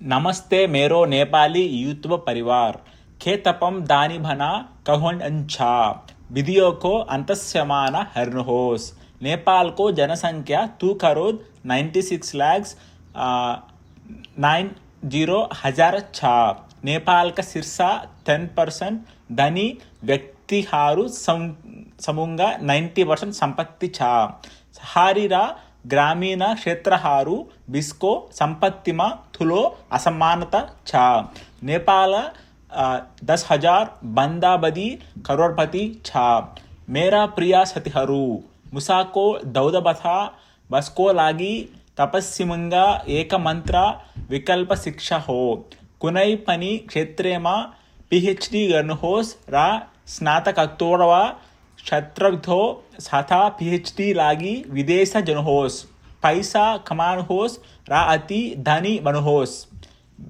नमस्ते मेरो नेपाली यूट्यूब परिवार के तपम दानी भना कहोन अंछा वीडियो को अंतस्यमान हरनहोस नेपाल को जनसंख्या 2 करोड़ 96 लाख 90,000 छा नेपाल का सिरसा 10% धनी व्यक्ति हारू समूंगा 90% संपत्ति छा हारीरा ग्रामीण क्षेत्र हारू बिस्को संपत्तिमा थुलो असमानता छा नेपाल 10,000 बंदाबदी करोड़पति छा मेरा प्रिया सतिहरू मुसाको दौदबथा बसको लागी तपस्सिमुंगा एक मंत्र विकल्प शिक्षा हो कुनै पनि क्षेत्रमा PhD गर्नुहोस् र स्नातकोत्तरवा छात्रविधो साथा PhD लागी विदेश जनहोस् पैसा कमानुहोस् र अति धनी बनहोस्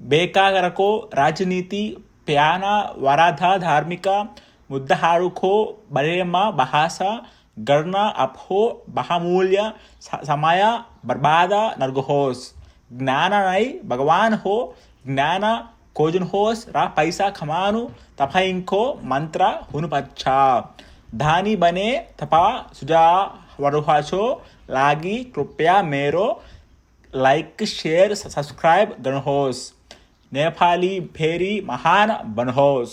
बेकारको राजनीति प्याना वराधा धार्मिक मुद्दाहरूको बारेमा बहस गर्न अफो बहुमूल्य समय बर्बाद नगर्नुहोस् ज्ञान नै भगवान हो ज्ञान खोज्नुहोस् र पैसा कमाउनु तपाईंको मन्त्र हुनुपर्छ धानी बने तपा सुझावहरू लागि कृपया मेरो लाइक शेयर सब्सक्राइब गर्नुहोस् नेपाली फेरि महान बन्नुहोस्।